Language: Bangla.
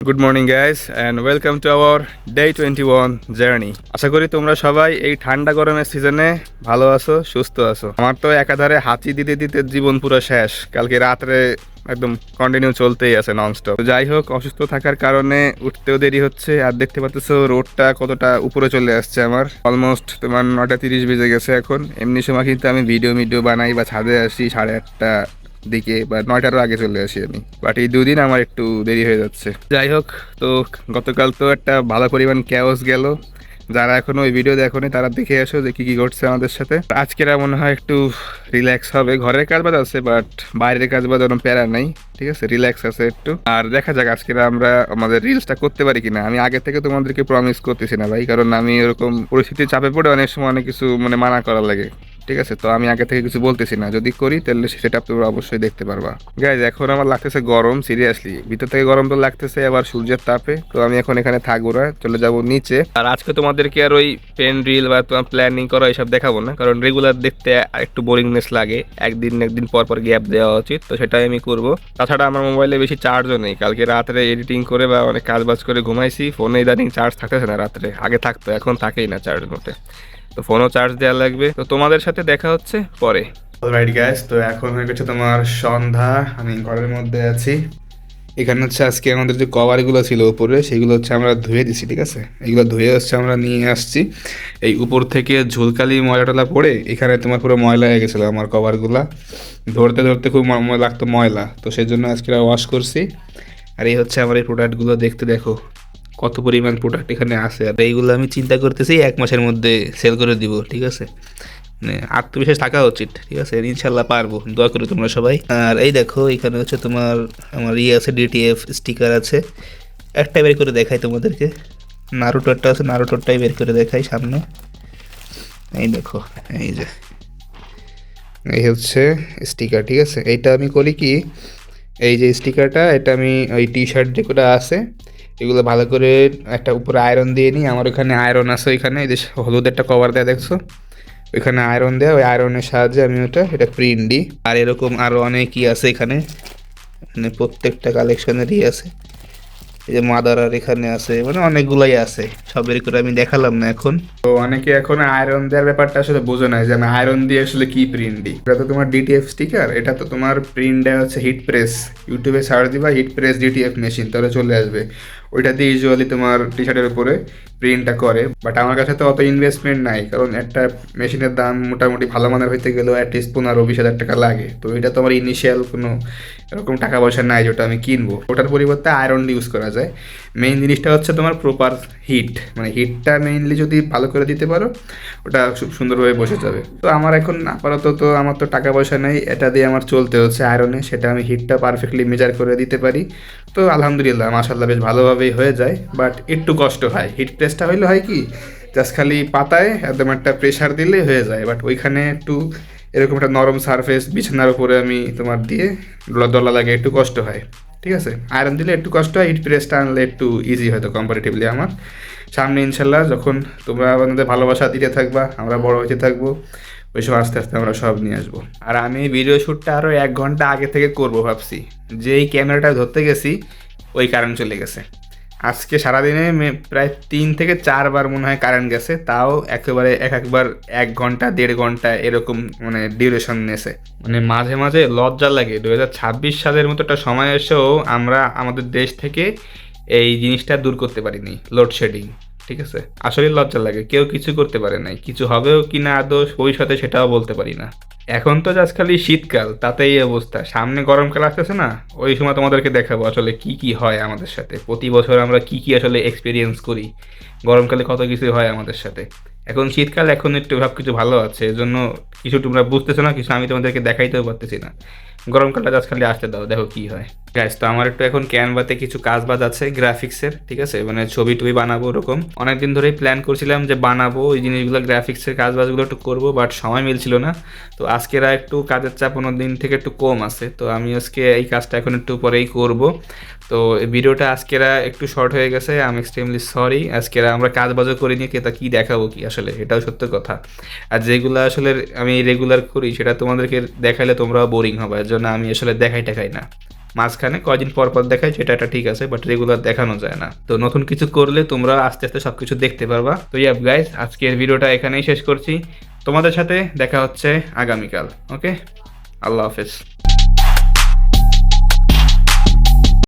Good morning guys and welcome to our day 21 জার্নি। আশা করি তোমরা সবাই এই ঠান্ডা গরমের সিজনে ভালো আছো, সুস্থ আছো। আমার তো একাধারে হাঁচি দিতে দিতে জীবন পুরো শেষ। কালকে রাত্রে একদম কন্টিনিউ চলতেই আছে ননস্টপ। যাই হোক, অসুস্থ থাকার কারণে উঠতেও দেরি হচ্ছে। আর দেখতে পাচ্ছ রোডটা কতটা উপরে চলে আসছে। আমার অলমোস্ট তোমার 9:30 বেজে গেছে এখন। এমনি সময় কিন্তু আমি ভিডিও বানাই বা ছাদে আসি 8:30 দিকে বা 9টারও আগে চলে আসি আমি। বাট এই দুদিন আমার একটু দেরি হয়ে যাচ্ছে। যাই হোক, তো গতকাল তো একটা ভালো পরিমাণ ক্যাওস গেল। যারা এখনো ওই ভিডিও দেখোনি তারা দেখে আসো যে কি কি ঘটছে আমাদের সাথে। আজকেরা মনে হয় একটু রিল্যাক্স হবে। ঘরের কাজ বাজ আছে বাট বাইরের কাজ বাজ কোনো প্যারা নাই, ঠিক আছে, রিল্যাক্স আছে একটু। আর দেখা যাক আজকেরা আমরা আমাদের রিলসটা করতে পারি কিনা। আমি আগে থেকে তোমাদেরকে প্রমিস করতেছি না ভাই, কারণ আমি এরকম পরিস্থিতির চাপে পড়ে অনেক সময় অনেক কিছু মানা করা লাগে, ঠিক আছে। তো আমি আগে থেকে কিছু বলতেছি না, যদি করি তাহলে সেটা তোমরা অবশ্যই দেখতে পারবা। গাইজ, এখন আমার লাগতেছে গরম, সিরিয়াসলি ভিতর থেকে গরম তো লাগতেছে, আবার সূর্যের তাপে। তো আমি এখন এখানে থাকবো না, চলে যাব নিচে। আর আজকে তোমাদেরকে আর ওই পেন রিল বা তোমার প্ল্যানিং করা এসব দেখাবো না, কারণ রেগুলার দেখতে একটু বোরিংনেস লাগে। একদিন পর পর গ্যাপ দেওয়া উচিত, তো সেটাই আমি করবো। তাছাড়া আমার মোবাইলে বেশি চার্জও নেই। কালকে রাত্রে এডিটিং করে বা অনেক কাজ বাজ করে ঘুমাইছি, ফোনে ইদানিং চার্জ থাকতেছে না। রাত্রে আগে থাকতো, এখন থাকেই না চার্জ মোটে। তো ফোনও চার্জ দেওয়া লাগবে। তো তোমাদের সাথে দেখা হচ্ছে পরে। অলরাইট গাইস, তো এখন হয়ে গেছে তোমার সন্ধ্যা। আমি ঘরের মধ্যে আছি। এখানে হচ্ছে আজকে আমাদের যে কভারগুলো ছিল উপরে, সেগুলো হচ্ছে আমরা ধুয়ে দিছি, ঠিক আছে। এগুলো ধুয়ে হচ্ছে আমরা নিয়ে আসছি। এই উপর থেকে ঝুলকালি ময়লা টলা পড়ে এখানে তোমার পুরো ময়লা হয়ে গেছিলো আমার কভারগুলা। ধরতে ধরতে খুব লাগতো ময়লা, তো সেই জন্য আজকে ওয়াশ করছি। আর এই হচ্ছে আমার এই প্রোডাক্টগুলো, দেখতে দেখো কত পরিমাণ প্রোডাক্ট এখানে আছে। আর এইগুলো আমি চিন্তা করতেছি 1 মাসের মধ্যে সেল করে দিব, ঠিক আছে। আত্মবিশ্বাস থাকা উচিত, ঠিক আছে। ইনশাল্লাহ পারবো, দোয়া করি তোমরা সবাই। আর এই দেখো এখানে হচ্ছে তোমার আমার আছে, ডিটিএফ স্টিকার আছে। একটা বের করে দেখাই তোমাদেরকে। নারুটোরটা আছে, নারুটোরটাই বের করে দেখাই সামনে। এই দেখো, এই যে এই হচ্ছে স্টিকার, ঠিক আছে। এইটা আমি করি কি, এই যে স্টিকারটা, এটা আমি ওই টি শার্ট যেগুলো আছে এগুলো ভালো করে একটা উপরে আয়রন দিয়ে নিই। আমার ওখানে আয়রন আছে, ওইখানে এই যে হলুদ একটা কভার দেয়া দেখছো, ওইখানে আয়রন দেওয়া, ওই আয়রনের সাহায্যে আমি এটা প্রিন্ট দিই। আর এরকম আরও অনেকই আছে এখানে, প্রত্যেকটা কালেকশনেরই আছে। এই যে মাদার আর এখানে আছে, অনেকগুলাই আছে। সব বের করে আমি দেখালাম না এখন। তো অনেকে এখন আয়রন দেওয়ার ব্যাপারটা আসলে বোঝে না, যে আমি আয়রন দিয়ে আসলে কি প্রিন্ট দিই। এটা তো তোমার ডিটিএফ স্টিকার, এটা তো তোমার প্রিন্ট দেওয়া হচ্ছে হিট প্রেস। ইউটিউবে সার্চ দিবা হিট প্রেস ডিটিএফ মেশিন, তাহলে চলে আসবে। ওইটা দিয়ে ইউজুয়ালি তোমার টি শার্টের উপরে প্রিন্টটা করে। বাট আমার কাছে তো অত ইনভেস্টমেন্ট নাই, কারণ একটা মেশিনের দাম মোটামুটি ভালো মানের হইতে গেলেও অ্যাটলিস্ট 15-20 হাজার টাকা লাগে। তো এটা তো আমার ইনিশিয়াল কোনো এরকম টাকা পয়সা নাই যেটা আমি কিনবো। ওটার পরিবর্তে আয়রন ইউজ করা যায়। মেইন জিনিসটা হচ্ছে তোমার প্রপার হিট, হিটটা মেইনলি যদি ভালো করে দিতে পারো, ওটা খুব সুন্দরভাবে বসে যাবে। তো আমার এখন আপাতত আমার তো টাকা পয়সা নেই, এটা দিয়ে আমার চলতে হচ্ছে আয়রনে। সেটা আমি হিটটা পারফেক্টলি মেজার করে দিতে পারি। তো আলহামদুলিল্লাহ মাশাআল্লাহ বেশ ভালোভাবেই হয়ে যায়। বাট একটু কষ্ট হয়। হিট প্রেসটা হইলে হয় কি, জাস্ট খালি পাতায় একদম একটা প্রেশার দিলে হয়ে যায়। বাট ওইখানে একটু এরকম একটা নরম সারফেস বিছানার উপরে আমি তোমার দিয়ে ডলা লাগে, একটু কষ্ট হয়, ঠিক আছে। আয়রন দিলে একটু কষ্ট হয়, হিট প্রেসটা আনলে একটু ইজি হয়তো কম্পারেটিভলি আমার। সামনে ইনশাল্লাহ যখন তোমরা আমাদের ভালোবাসা দিতে থাকবা, আমরা বড় হইতে থাকবো, ওই সব আস্তে আস্তে আমরা সব নিয়ে আসবো। আর আমি ভিডিও শ্যুটটা আরও 1 ঘন্টা আগে থেকে করবো ভাবছি। যেই ক্যামেরাটা ধরতে গেছি ওই কারেন্ট চলে গেছে। আজকে সারাদিনে প্রায় 3 থেকে 4 বার মনে হয় কারেন্ট গেছে, তাও একেবারে একবার 1 ঘন্টা 1.5 ঘন্টা এরকম ডিউরেশন নেছে। মাঝে মাঝে লজ্জা লাগে, 2026 সালের মতো একটা সময় এসেও আমরা আমাদের দেশ থেকে এই জিনিসটা দূর করতে পারিনি, লোডশেডিং, ঠিক আছে। আসলে লজ্জা লাগে, কেউ কিছু করতে পারে নাই। কিছু হবেও কি না আদৌ ভবিষ্যতে সেটাও বলতে পারি না। এখন তো জাস্ট খালি শীতকাল, তাতেই এই অবস্থা। সামনে গরমকাল আসতেছে না, ওই সময় তোমাদেরকে দেখাবো আসলে কি কি হয় আমাদের সাথে। প্রতি বছর আমরা কি কি আসলে এক্সপিরিয়েন্স করি, গরমকালে কত কিছু হয় আমাদের সাথে। এখন শীতকাল, এখন একটু সব কিছু ভালো আছে, এজন্য কিছু তোমরা বুঝতেছো না, কিছু আমি তোমাদেরকে দেখাইতেও পারতেছি না। গরমকালটা জাস্ট খালি আসতে দাও, দেখো কি হয়। গাইস, তো আমার একটু এখন ক্যানভাতে কিছু কাজ বাজ আছে গ্রাফিক্সের, ঠিক আছে। ছবি টবি বানাবো, ওরকম অনেকদিন ধরেই প্ল্যান করছিলাম যে বানাবো ওই জিনিসগুলো, গ্রাফিক্সের কাজ বাজগুলো একটু করবো, বাট সময় মিলছিল না। তো আজকেরা একটু কাজের চাপ অন্যদিন থেকে একটু কম আছে, তো আমি আজকে এই কাজটা এখন একটু পরেই করব। তো এই ভিডিওটা আজকেরা একটু শর্ট হয়ে গেছে, আই এম এক্সট্রিমলি সরি। আজকেরা আমরা কাজ বাজও করিনি, তা কি দেখাবো কি আসলে, এটাও সত্য কথা। আর যেগুলো আসলে আমি রেগুলার করি সেটা তোমাদেরকে দেখাইলে তোমরাও বোরিং হবে, এর জন্য আমি আসলে দেখাই না। মাঝখানে কয়দিন পর পর দেখায় সেটা একটা ঠিক আছে, বাট রেগুলার দেখানো যায় না। তো নতুন কিছু করলে তোমরা আস্তে আস্তে সবকিছু দেখতে পারবা। তো ইয়াপ গাইস, আজকের ভিডিওটা এখানেই শেষ করছি। তোমাদের সাথে দেখা হচ্ছে আগামীকাল। ওকে, আল্লাহ হাফেজ।